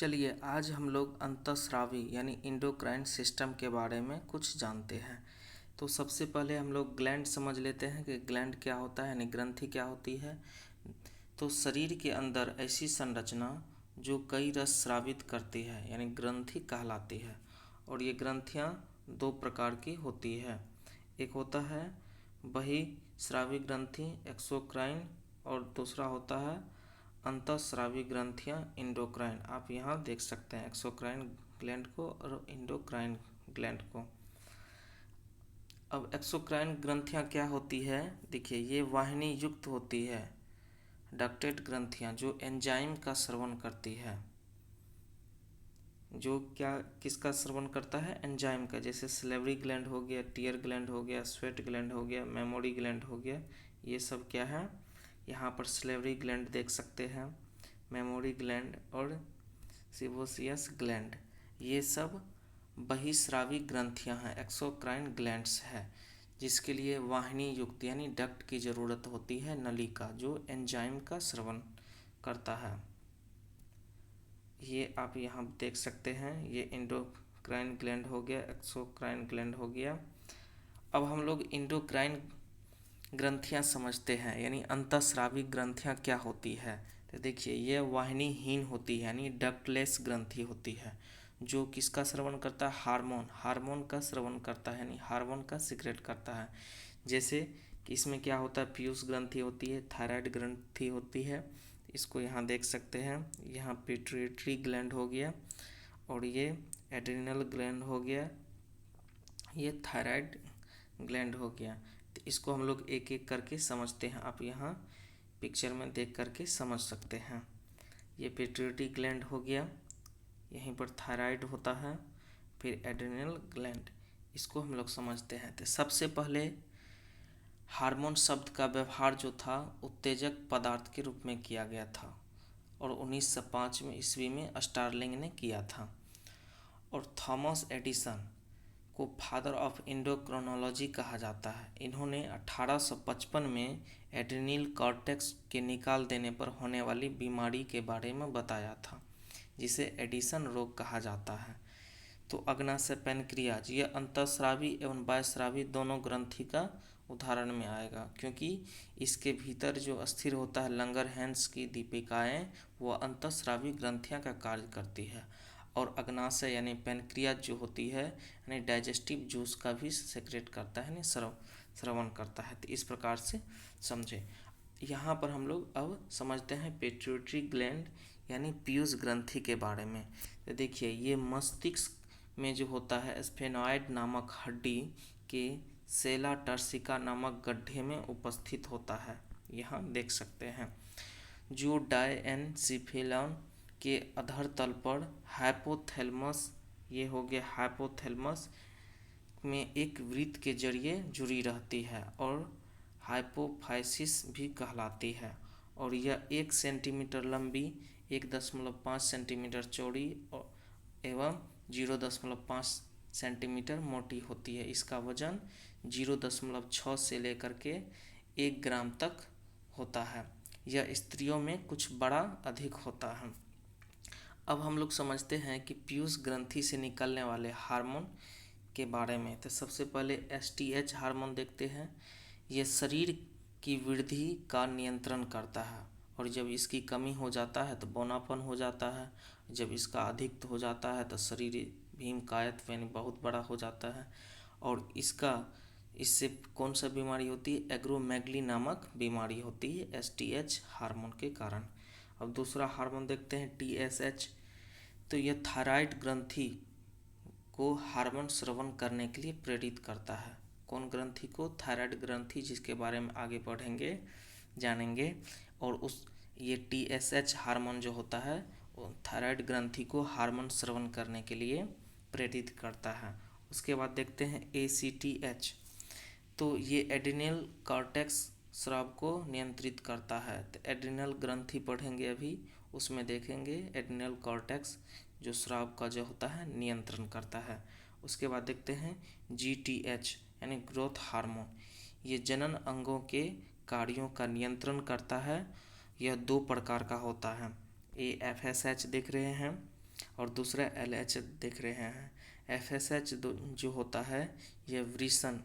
चलिए आज हम लोग अंतःस्रावी यानी इंडोक्राइन सिस्टम के बारे में कुछ जानते हैं। तो सबसे पहले हम लोग ग्लैंड समझ लेते हैं कि ग्लैंड क्या होता है यानी ग्रंथि क्या होती है। तो शरीर के अंदर ऐसी संरचना जो कई रस स्रावित करती है यानी ग्रंथि कहलाती है। और ये ग्रंथियाँ दो प्रकार की होती है। एक होता है बहिस्रावी ग्रंथि एक्सोक्राइन और दूसरा होता है अंतःस्रावी ग्रंथियां इंडोक्राइन। आप यहाँ देख सकते हैं एक्सोक्राइन ग्लैंड को और इंडोक्राइन ग्लैंड को। अब एक्सोक्राइन ग्रंथियां क्या होती है, देखिए ये वाहिनी युक्त होती है डक्टेड ग्रंथियां जो एंजाइम का स्रवण करती है। जो क्या किसका स्रवण करता है, एंजाइम का। जैसे सलेवरी ग्लैंड हो गया, टीयर ग्लैंड हो गया, स्वेट ग्लैंड हो गया, मेमोरी ग्लैंड हो गया। ये सब क्या है, यहाँ पर सलेवरी ग्लैंड देख सकते हैं, मेमोरी ग्लैंड और सिबोसियस ग्लैंड। ये सब बहिस्रावी ग्रंथियां हैं, एक्सोक्राइन ग्लैंड्स है, जिसके लिए वाहिनी युक्त यानी डक्ट की ज़रूरत होती है, नलिका जो एंजाइम का स्रवण करता है। ये आप यहाँ देख सकते हैं, ये इंडोक्राइन ग्लैंड हो गया, एक्सोक्राइन ग्लैंड हो गया। अब हम लोग इंडोक्राइन ग्रंथियाँ समझते हैं यानी अंतःस्रावी ग्रंथियाँ क्या होती है। तो देखिए ये वाहिनीहीन होती है यानी डक्टलेस ग्रंथि होती है जो किसका श्रवण करता है, हार्मोन का श्रवण करता है यानी हार्मोन का सीक्रेट करता है। जैसे कि इसमें क्या होता है, पीयूष ग्रंथि होती है, थायराइड ग्रंथि होती है। इसको यहाँ देख सकते हैं, यहाँ पिट्यूटरी ग्लैंड हो गया और ये एड्रिनल ग्लैंड हो गया, ये थायराइड ग्लैंड हो गया। तो इसको हम लोग एक एक करके समझते हैं, आप यहाँ पिक्चर में देख करके समझ सकते हैं। ये पिट्यूटरी ग्लैंड हो गया, यहीं पर थायराइड होता है, फिर एड्रिनल ग्लैंड, इसको हम लोग समझते हैं। तो सबसे पहले हार्मोन शब्द का व्यवहार जो था उत्तेजक पदार्थ के रूप में किया गया था और 1905 में ईस्वी में स्टार्लिंग ने किया था। और थॉमस एडिसन को फादर ऑफ इंडोक्रोनोलॉजी कहा जाता है। इन्होंने 1855 में एड्रिनल कॉर्टेक्स के निकाल देने पर होने वाली बीमारी के बारे में बताया था, जिसे एडिसन रोग कहा जाता है। तो अग्नाशय पैनक्रियाज यह अंतःस्रावी एवं बाह्यस्रावी दोनों ग्रंथि का उदाहरण में आएगा, क्योंकि इसके भीतर जो स्थिर होता है लंगरहैंस की दीपिकाएँ, वो अंतःस्रावी ग्रंथियाँ का कार्य करती है। और अग्नाशय यानी पैनक्रियाज जो होती है यानी डाइजेस्टिव जूस का भी सेक्रेट करता है, यानी श्रवण करता है। तो इस प्रकार से समझे। यहाँ पर हम लोग अब समझते हैं पिट्यूटरी ग्लैंड यानी पीयूष ग्रंथि के बारे में। तो देखिए ये मस्तिष्क में जो होता है स्फेनॉइड नामक हड्डी के सेला टर्सिका नामक गड्ढे में उपस्थित होता है, यहाँ देख सकते हैं। जो डायएनसिफेलॉन के अधर तल पर हाइपोथैलेमस, ये हो गया हाइपोथैलेमस में एक वृत्त के जरिए जुड़ी रहती है और हाइपोफाइसिस भी कहलाती है। और यह 1 सेंटीमीटर लंबी, 1.5 सेंटीमीटर चौड़ी एवं 0.5 सेंटीमीटर मोटी होती है। इसका वजन 0.6 से लेकर के 1 ग्राम तक होता है। यह स्त्रियों में कुछ बड़ा अधिक होता है। अब हम लोग समझते हैं कि पीयूष ग्रंथि से निकलने वाले हार्मोन के बारे में। तो सबसे पहले एसटीएच हार्मोन देखते हैं। यह शरीर की वृद्धि का नियंत्रण करता है और जब इसकी कमी हो जाता है तो बौनापन हो जाता है। जब इसका अधिक हो जाता है तो शरीर भीमकायत यानी बहुत बड़ा हो जाता है। और इससे कौन सा बीमारी होती है, एग्रोमेगली नामक बीमारी होती है एसटीएच हार्मोन के कारण। अब दूसरा हार्मोन देखते हैं टीएसएच। तो यह थायराइड ग्रंथि को हार्मोन स्रवण करने के लिए प्रेरित करता है। कौन ग्रंथि को, थायराइड ग्रंथि, जिसके बारे में आगे पढ़ेंगे जानेंगे। और ये टीएसएच हार्मोन जो होता है वो थायराइड ग्रंथि को हार्मोन स्रवण करने के लिए प्रेरित करता है। उसके बाद देखते हैं एसीटीएच। तो ये एड्रिनल कॉर्टेक्स स्राव को नियंत्रित करता है। तो एड्रिनल ग्रंथि पढ़ेंगे अभी, उसमें देखेंगे एड्रिनल कॉर्टेक्स जो स्राव का जो होता है नियंत्रण करता है। उसके बाद देखते हैं जीटीएच यानी ग्रोथ हार्मोन। ये जनन अंगों के कार्यों का नियंत्रण करता है। यह 2 प्रकार का होता है। एएफएसएच देख रहे हैं, और दूसरा LH देख रहे हैं। FSH जो होता है यह वृषण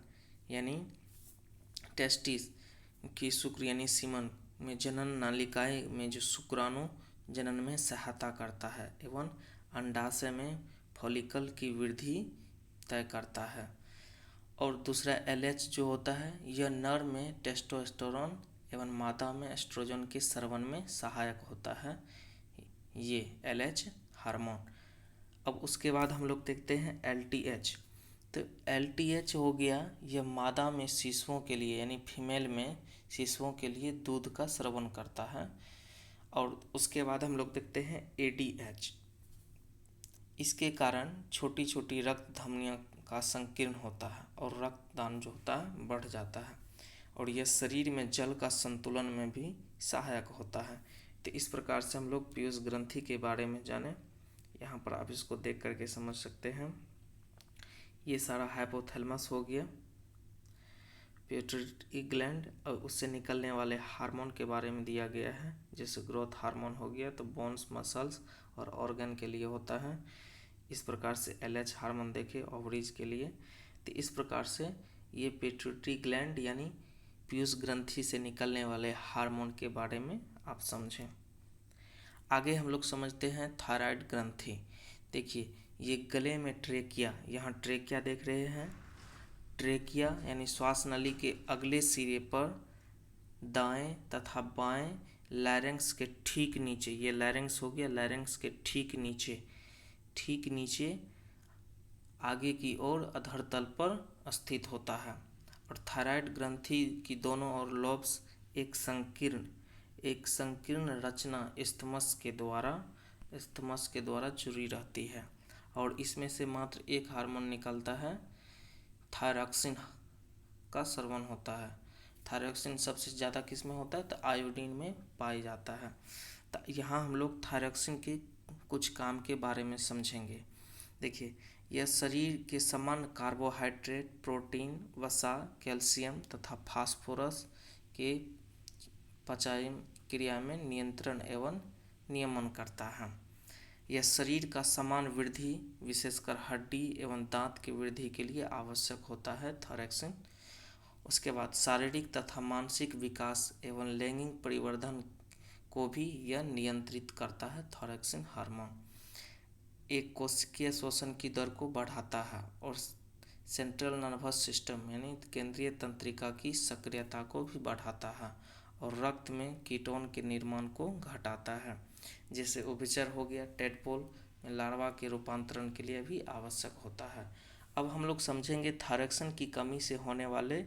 यानी टेस्टिस की शुक्र यानी सीमन में जनन नालिकाएं में जो शुक्राणु जनन में सहायता करता है एवं अंडाशय में फॉलिकल की वृद्धि तय करता है। और दूसरा LH जो होता है यह नर में टेस्टोस्टेरोन एवं मादा में एस्ट्रोजन के स्रवण में सहायक होता है, ये LH हार्मोन। अब उसके बाद हम लोग देखते हैं LTH। तो LTH हो गया, यह मादा में शिशुओं के लिए यानी फीमेल में शिशुओं के लिए दूध का स्रवण करता है। और उसके बाद हम लोग देखते हैं ADH। इसके कारण छोटी छोटी रक्त धमनियों का संकीर्ण होता है और रक्तदान जो होता है बढ़ जाता है, और यह शरीर में जल का संतुलन में भी सहायक होता है। तो इस प्रकार से हम लोग पीयूष ग्रंथि के बारे में जाने। यहाँ पर आप इसको देख करके समझ सकते हैं। ये सारा हाइपोथैलेमस हो गया, पिट्यूटरी ग्लैंड, और उससे निकलने वाले हार्मोन के बारे में दिया गया है। जैसे ग्रोथ हार्मोन हो गया तो बोन्स, मसल्स और ऑर्गन के लिए होता है। इस प्रकार से LH हार्मोन देखे ओवरीज के लिए। तो इस प्रकार से ये पिट्यूटरी ग्लैंड यानी पीयूष ग्रंथि से निकलने वाले हार्मोन के बारे में आप समझें। आगे हम लोग समझते हैं थायराइड ग्रंथि। देखिए ये गले में ट्रेकिया, यहाँ ट्रेकिया देख रहे हैं। ट्रेकिया यानी श्वास नली के अगले सिरे पर दाएं तथा बाएं लैरिंक्स के ठीक नीचे, ये लैरिंक्स हो गया, लैरिंक्स के ठीक नीचे आगे की ओर अधर तल पर स्थित होता है। और थायराइड ग्रंथि की दोनों ओर लोब्स एक संकीर्ण रचना इस्थमस के द्वारा जुड़ी रहती है। और इसमें से मात्र एक हार्मोन निकलता है, थायरॉक्सिन का स्रवण होता है। थायरॉक्सिन सबसे ज़्यादा किस में होता है, तो आयोडीन में पाई जाता है। तो यहाँ हम लोग थायरॉक्सिन के कुछ काम के बारे में समझेंगे। देखिए यह शरीर के समान कार्बोहाइड्रेट, प्रोटीन, वसा, कैल्शियम तथा फास्फोरस के पचाई क्रिया में नियंत्रण एवं नियमन करता है। यह शरीर का समान वृद्धि, विशेषकर हड्डी एवं दांत की वृद्धि के लिए आवश्यक होता है थायरॉक्सिन। उसके बाद शारीरिक तथा मानसिक विकास एवं लैंगिक परिवर्धन को भी यह नियंत्रित करता है थायरॉक्सिन हार्मोन। एक कोशिकीय शोषण की दर को बढ़ाता है और सेंट्रल नर्वस सिस्टम यानी केंद्रीय तंत्रिका की सक्रियता को भी बढ़ाता है और रक्त में कीटोन के निर्माण को घटाता है। जैसे उभयचर हो गया, टेडपोल में लार्वा के रूपांतरण के लिए भी आवश्यक होता है। अब हम लोग समझेंगे थायरॉक्सिन की कमी से होने वाले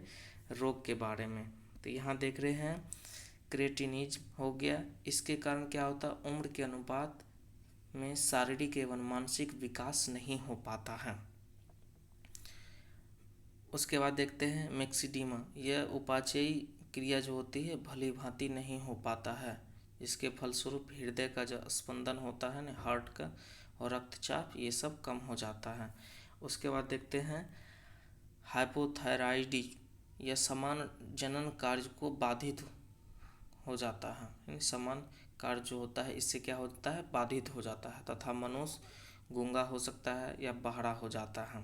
रोग के बारे में। तो यहाँ देख रहे हैं क्रेटिनिज्म हो गया। इसके कारण क्या होता है, उम्र के अनुपात में शारीरिक एवं मानसिक विकास नहीं हो पाता है। उसके बाद देखते हैं मैक्सिडीमा। यह उपाचयी क्रिया जो होती है भली भांति नहीं हो पाता है, जिसके फलस्वरूप हृदय का जो स्पंदन होता है ना, हार्ट का, और रक्तचाप, ये सब कम हो जाता है। उसके बाद देखते हैं हाइपोथायराइडिज्म। यह समान जनन कार्य को बाधित हो जाता है, यानी समान कार्य जो होता है इससे क्या होता है, बाधित हो जाता है तथा मनुष्य गूंगा हो सकता है या बहरा हो जाता है।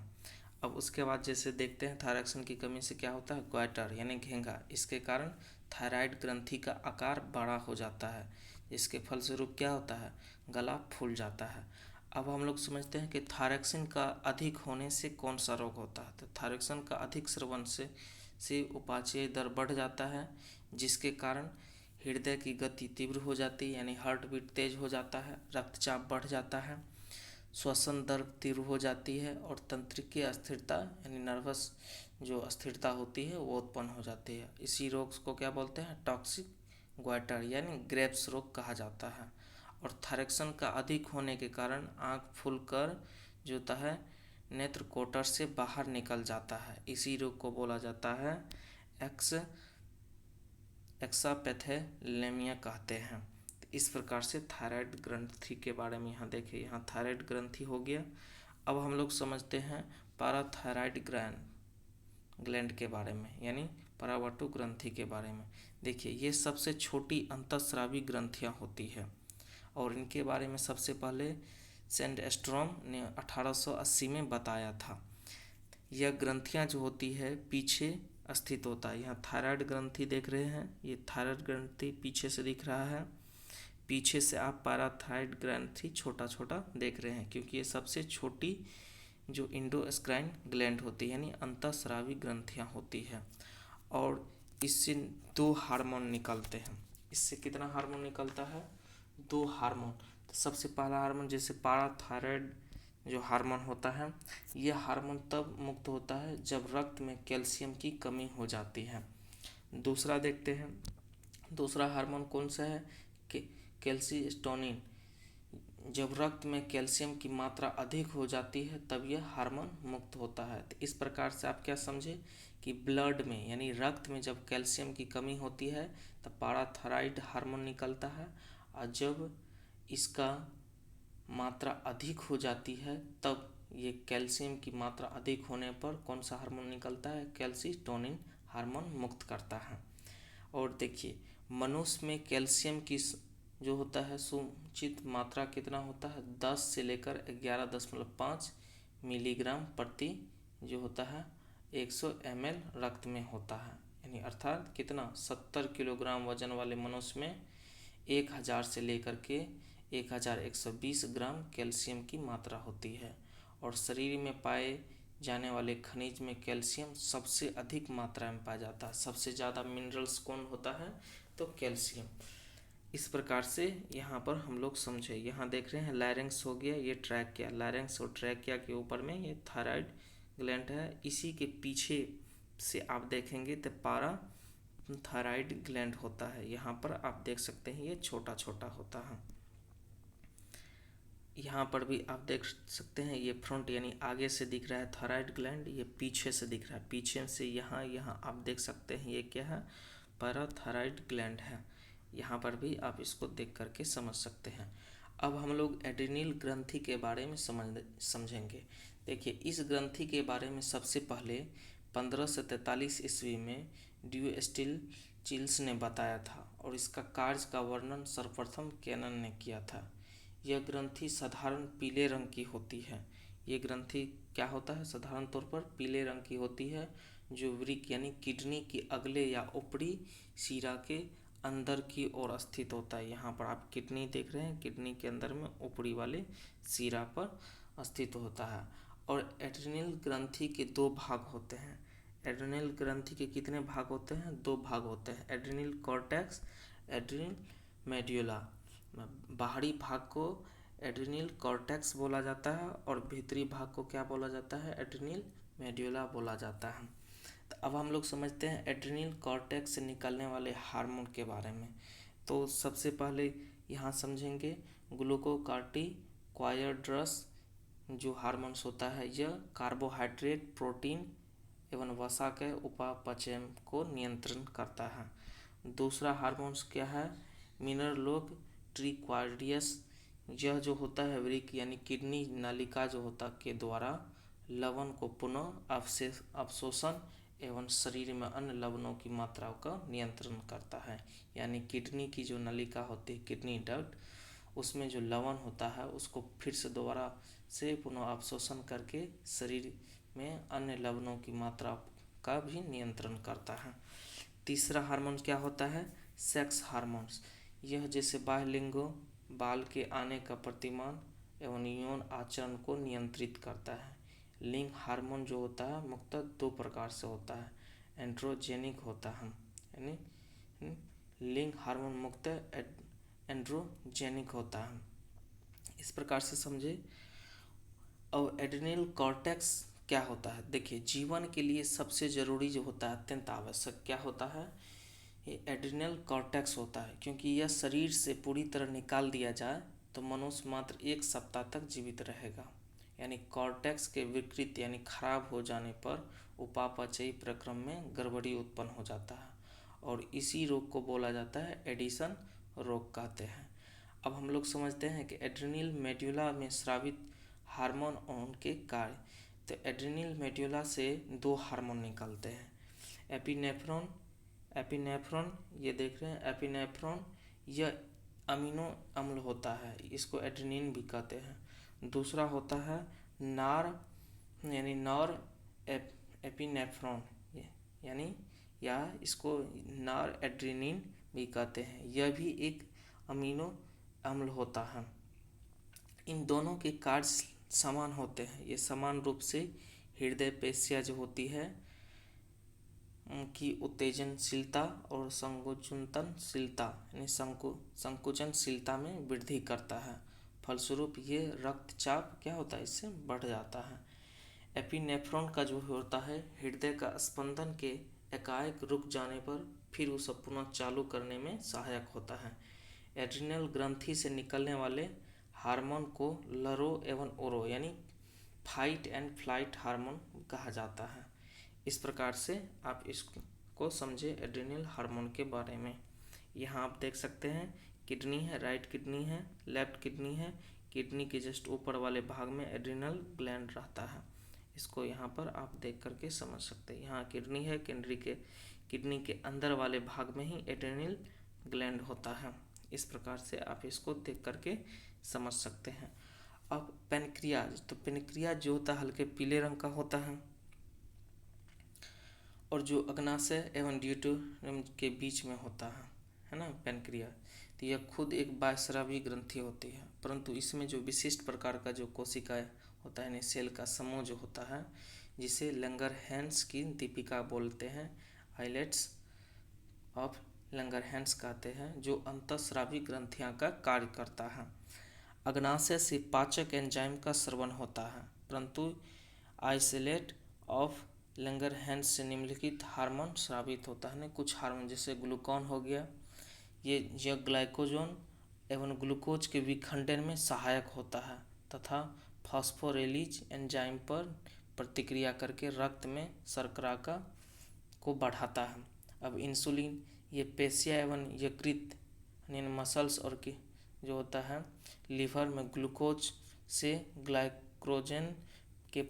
अब उसके बाद जैसे देखते हैं थायरॉक्सिन की कमी से क्या होता है, ग्वाइटर यानी घेंगा। इसके कारण थायराइड ग्रंथि का आकार बड़ा हो जाता है, जिसके फलस्वरूप क्या होता है, गला फूल जाता है। अब हम लोग समझते हैं कि थायरॉक्सिन का अधिक होने से कौन सा रोग होता है। तो थायरॉक्सिन का अधिक सेवन से उपाचय दर बढ़ जाता है, जिसके कारण हृदय की गति तीव्र हो जाती है, यानी हार्ट बीट तेज हो जाता है, रक्तचाप बढ़ जाता है, श्वसन दर तीव्र हो जाती है और तंत्रिकीय अस्थिरता यानी नर्वस जो अस्थिरता होती है वो उत्पन्न हो जाती है। इसी रोग को क्या बोलते हैं, टॉक्सिक ग्वाइटर यानी ग्रेव्स रोग कहा जाता है। और थायरॉक्सिन का अधिक होने के कारण आँख फूलकर जो होता है नेत्र कोटर से बाहर निकल जाता है। इसी रोग को बोला जाता है एक्सापेथेलेमिया कहते हैं। तो इस प्रकार से थायराइड ग्रंथि के बारे में यहाँ देखिए, यहाँ थायराइड ग्रंथि हो गया। अब हम लोग समझते हैं पैराथायराइड ग्लैंड के बारे में, यानी परावर्तु ग्रंथि के बारे में। देखिए ये सबसे छोटी अंतःस्रावी ग्रंथियाँ होती है और इनके बारे में सबसे पहले सैंडस्ट्रॉम ने 1880 में बताया था। यह ग्रंथियां जो होती है पीछे स्थित होता है। यहाँ थायराइड ग्रंथि देख रहे हैं, ये थायराइड ग्रंथि पीछे से दिख रहा है। पीछे से आप पैराथायराइड ग्रंथि छोटा छोटा देख रहे हैं, क्योंकि ये सबसे छोटी जो इंडोस्क्राइन ग्लैंड होती है यानी अंतःस्रावी ग्रंथियां होती है। और इससे 2 हार्मोन निकलते हैं। इससे कितना हार्मोन निकलता है? 2 हार्मोन। तो सबसे पहला हार्मोन जैसे पैराथायराइड जो हार्मोन होता है, यह हार्मोन तब मुक्त होता है जब रक्त में कैल्शियम की कमी हो जाती है। दूसरा देखते हैं, दूसरा हार्मोन कौन सा है? कैल्सिटोनिन। जब रक्त में कैल्शियम की मात्रा अधिक हो जाती है तब यह हार्मोन मुक्त होता है। तो इस प्रकार से आप क्या समझे कि ब्लड में यानी रक्त में जब कैल्शियम की कमी होती है तब पैराथायराइड हार्मोन निकलता है, और जब इसका मात्रा अधिक हो जाती है तब ये कैल्शियम की मात्रा अधिक होने पर कौन सा हार्मोन निकलता है? कैल्सिटोनिन हार्मोन मुक्त करता है। और देखिए, मनुष्य में कैल्शियम की जो होता है समुचित मात्रा कितना होता है? 10 से लेकर 11.5 मिलीग्राम प्रति जो होता है 100 ml रक्त में होता है। यानी अर्थात कितना? 70 किलोग्राम वजन वाले मनुष्य में 1000 से लेकर के 1120 ग्राम कैल्शियम की मात्रा होती है। और शरीर में पाए जाने वाले खनिज में कैल्शियम सबसे अधिक मात्रा में पाया जाता है। सबसे ज़्यादा मिनरल्स कौन होता है? तो कैल्शियम। इस प्रकार से यहाँ पर हम लोग समझे। यहाँ देख रहे हैं लैरिंक्स हो गया, ये ट्रैकिया। लैरिंक्स और ट्रैकिया के ऊपर में ये थायराइड ग्लैंड है। इसी के पीछे से आप देखेंगे तो पैराथायराइड ग्लैंड होता है। यहाँ पर आप देख सकते हैं ये छोटा छोटा होता है। यहाँ पर भी आप देख सकते हैं ये फ्रंट यानी आगे से दिख रहा है थायराइड ग्लैंड, ये पीछे से दिख रहा है। पीछे से यहाँ आप देख सकते हैं ये क्या है? पैराथायराइड ग्लैंड है। यहाँ पर भी आप इसको देख करके समझ सकते हैं। अब हम लोग एड्रिनल ग्रंथि के बारे में समझेंगे। देखिए, इस ग्रंथि के बारे में सबसे पहले 1543 ईस्वी में ड्यूस्टिलचियस ने बताया था, और इसका कार्य का वर्णन सर्वप्रथम कैनन ने किया था। यह ग्रंथि साधारण पीले रंग की होती है। ये ग्रंथि क्या होता है? साधारण तौर पर पीले रंग की होती है, जो वृक्क यानी किडनी की अगले या ऊपरी शिरा के अंदर की ओर स्थित होता है। यहाँ पर आप किडनी देख रहे हैं, किडनी के अंदर में ऊपरी वाले शिरा पर स्थित होता है। और एड्रिनल ग्रंथि के 2 भाग होते हैं। एड्रिनल ग्रंथि के कितने भाग होते हैं? 2 भाग होते हैं, एड्रिनल कॉर्टेक्स, एड्रिनल मेड्यूला। बाहरी भाग को एड्रिनल कॉर्टेक्स बोला जाता है और भीतरी भाग को क्या बोला जाता है? एड्रिनल मेड्यूला बोला जाता है। तो अब हम लोग समझते हैं एड्रिनल कॉर्टेक्स से निकलने वाले हार्मोन के बारे में। तो सबसे पहले यहाँ समझेंगे ग्लूकोकार्टिकॉइड्स जो हार्मोन्स होता है, यह कार्बोहाइड्रेट, प्रोटीन एवं वसा के उपापचय को नियंत्रण करता है। दूसरा हार्मोन्स क्या है? मिनरलोकट्रिकॉइड्स। यह जो होता है वृक्क यानी किडनी नलिका जो होता के द्वारा लवण को पुनः अवशोषण एवं शरीर में अन्य लवणों की मात्रा का नियंत्रण करता है। यानी किडनी की जो नलिका होती है, किडनी डक्ट, उसमें जो लवण होता है उसको फिर से दोबारा से पुनः अवशोषण करके शरीर में अन्य लवणों की मात्रा का भी नियंत्रण करता है। तीसरा हार्मोन क्या होता है? Sex hormones. यह जैसे बाह्यलिंगों बाल के आने का प्रतिमान एवं यौन आचरण को नियंत्रित करता है। लिंग हार्मोन जो होता है मुख्यतः 2 प्रकार से होता है। एंड्रोजेनिक होता है, यानी लिंग हार्मोन मुख्यतः एंड्रोजेनिक होता है। इस प्रकार से समझे। और एड्रिनल कॉर्टेक्स क्या होता है? देखिए, जीवन के लिए सबसे ज़रूरी जो होता है, अत्यंत आवश्यक क्या होता है? ये एड्रिनल कॉर्टेक्स होता है, क्योंकि यह शरीर से पूरी तरह निकाल दिया जाए तो मनुष्य मात्र 1 सप्ताह तक जीवित रहेगा। यानी कॉर्टेक्स के विकृत यानी खराब हो जाने पर उपापचयी प्रक्रम में गड़बड़ी उत्पन्न हो जाता है, और इसी रोग को बोला जाता है एडिशन रोग कहते हैं। अब हम लोग समझते हैं कि एड्रिनल मेड्यूला में स्रावित हार्मोन और उनके कार्य। तो एड्रिनल मेड्यूला से 2 हार्मोन निकलते हैं, एपिनेफ्रॉन ये देख रहे हैं, एपिनेफ्रॉन यह अमीनो अम्ल होता है, इसको एड्रिनिन भी कहते हैं। दूसरा होता है नार यानी नॉर एपिनेफ्रॉन, यानी या इसको नॉर एड्रेनालिन भी कहते हैं। यह भी एक अमीनो अम्ल होता है। इन दोनों के कार्य समान होते हैं। ये समान रूप से हृदय पेशियाँ जो होती है की उत्तेजनशीलता और संकुचनशीलता यानी संकुचनशीलता में वृद्धि करता है। फलस्वरूप ये रक्तचाप क्या होता है, इससे बढ़ जाता है। एपिनेफ्रॉन का जो होता है हृदय का स्पंदन के एकाएक रुक जाने पर फिर उसे पुनः चालू करने में सहायक होता है। एड्रिनल ग्रंथि से निकलने वाले हार्मोन को लरो एवं ओरो यानी फाइट एंड फ्लाइट हार्मोन कहा जाता है। इस प्रकार से आप इसको समझे एड्रिनल हार्मोन के बारे में। यहाँ आप देख सकते हैं किडनी है, राइट किडनी है, लेफ्ट किडनी है। किडनी के जस्ट ऊपर वाले भाग में एड्रिनल ग्लैंड रहता है। इसको यहाँ पर आप देख करके समझ सकते हैं। यहाँ किडनी है, किडनी के अंदर वाले भाग में ही एड्रिनल ग्लैंड होता है। इस प्रकार से आप इसको देख करके समझ सकते हैं। अब पेनक्रियाज, तो पेनक्रियाज जो होता है हल्के पीले रंग का होता है और जो अग्नाशय एवं ड्यूटेरियम के बीच में होता है ना पेनक्रियाज। तो यह खुद एक बाह्यस्रावी ग्रंथि होती है, परंतु इसमें जो विशिष्ट प्रकार का जो कोशिका होता है यानी सेल का समूह जो होता है जिसे लंगरहैंस की दीपिका बोलते हैं, आइलेट्स ऑफ लंगरहैंस कहते हैं, जो अंतःस्रावी ग्रंथियां का कार्य करता है। अग्नाशय से पाचक एंजाइम का स्रवण होता है, परंतु आइसोलेट ऑफ लंगरहैंस से निम्नलिखित हार्मोन स्रावित होता है। कुछ हार्मोन जैसे ग्लूकॉन हो गया, यह ग्लाइकोजन एवं ग्लूकोज के विखंडन में सहायक होता है तथा फॉस्फोरेलिज एंजाइम पर प्रतिक्रिया करके रक्त में शर्करा को बढ़ाता है। अब इंसुलिन ये पेशियाँ एवं यकृत यानी मसल्स और की जो होता है लीवर में ग्लूकोज से ग्लाइकोजन के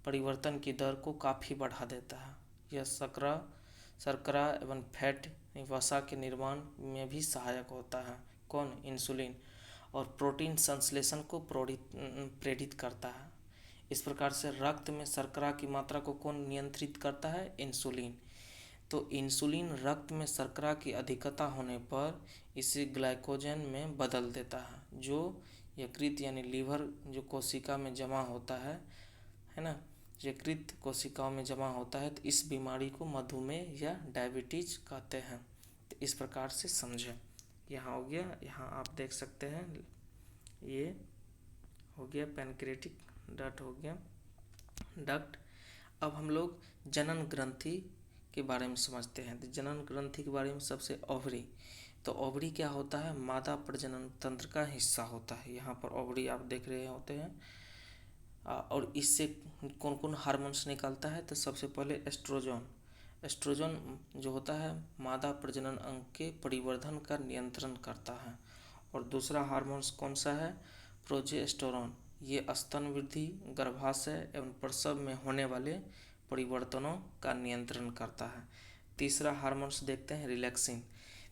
परिवर्तन की दर को काफ़ी बढ़ा देता है। यह शर्करा एवं फैट वसा के निर्माण में भी सहायक होता है। कौन? इंसुलिन। और प्रोटीन संश्लेषण को प्रेरित करता है। इस प्रकार से रक्त में शर्करा की मात्रा को कौन नियंत्रित करता है? इंसुलिन। तो इंसुलिन रक्त में शर्करा की अधिकता होने पर इसे ग्लाइकोजन में बदल देता है, जो यकृत यानी लीवर जो कोशिका में जमा होता है ना, यकृत कोशिकाओं में जमा होता है। तो इस बीमारी को मधुमेह या डायबिटीज कहते हैं। तो इस प्रकार से समझें। यहाँ हो गया, यहाँ आप देख सकते हैं ये हो गया पैनक्रेटिक डक्ट हो गया डक्ट। अब हम लोग जनन ग्रंथि के बारे में समझते हैं। तो जनन ग्रंथि के बारे में सबसे ओवरी। तो ओवरी क्या होता है? मादा प्रजनन तंत्र का हिस्सा होता है। यहाँ पर ओवरी आप देख रहे होते हैं। और इससे कौन कौन हार्मोन्स निकलता है? तो सबसे पहले एस्ट्रोजन जो होता है मादा प्रजनन अंग के परिवर्धन का नियंत्रण करता है। और दूसरा हार्मोन्स कौन सा है? प्रोजेस्टेरोन। ये स्तन वृद्धि, गर्भाशय एवं प्रसव में होने वाले परिवर्तनों का नियंत्रण करता है। तीसरा हार्मोन्स देखते हैं रिलैक्सिन।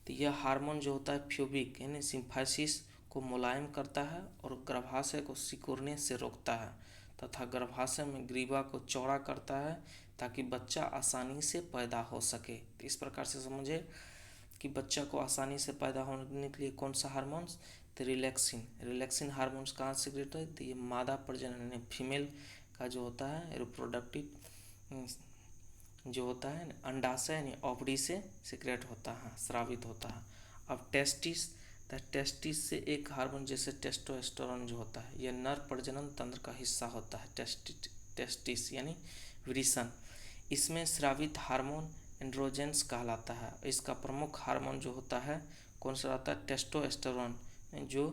तो यह हार्मोन जो होता है प्यूबिक यानी सिम्फाइसिस को मुलायम करता है और गर्भाशय को सिकुड़ने से रोकता है तथा गर्भाशय में ग्रीवा को चौड़ा करता है ताकि बच्चा आसानी से पैदा हो सके। तो इस प्रकार से समझे कि बच्चा को आसानी से पैदा होने के लिए कौन सा हार्मोन्स? तो रिलैक्सिन हार्मोन्स कहाँ से सिक्रेट है? तो ये मादा प्रजनन यानी फीमेल का जो होता है रिप्रोडक्टिव जो होता है अंडाशय यानी ओवरी से सिक्रेट होता है, स्रावित होता है। अब टेस्टिस से एक हार्मोन जैसे टेस्टोस्टेरोन जो होता है यह नर प्रजनन तंत्र का हिस्सा होता है। टेस्टिस यानी वृषण। इसमें स्रावित हार्मोन एंड्रोजेंस कहलाता है। इसका प्रमुख हार्मोन जो होता है कौन सा रहता है? टेस्टोस्टेरोन, जो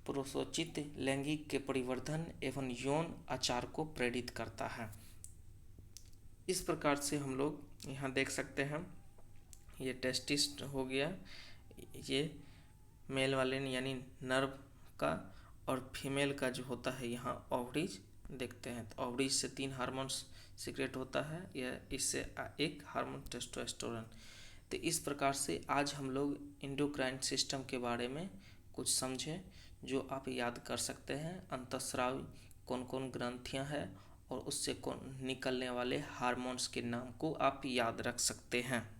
प्रोत्साहित लैंगिक के परिवर्धन एवं यौन आचार को प्रेरित करता है। इस प्रकार से हम लोग यहाँ देख सकते हैं ये टेस्टिस हो गया, ये मेल वाले यानी नर्व का, और फीमेल का जो होता है यहाँ ओवरीज देखते हैं। तो ओवरीज से 3 हार्मोन्स सिक्रेट होता है, यह इससे एक हार्मोन टेस्टोस्टेरोन। तो इस प्रकार से आज हम लोग एंडोक्राइन सिस्टम के बारे में कुछ समझे जो आप याद कर सकते हैं। अंतःस्रावी कौन कौन ग्रंथियां हैं और उससे कौन निकलने वाले हार्मोन्स के नाम को आप याद रख सकते हैं।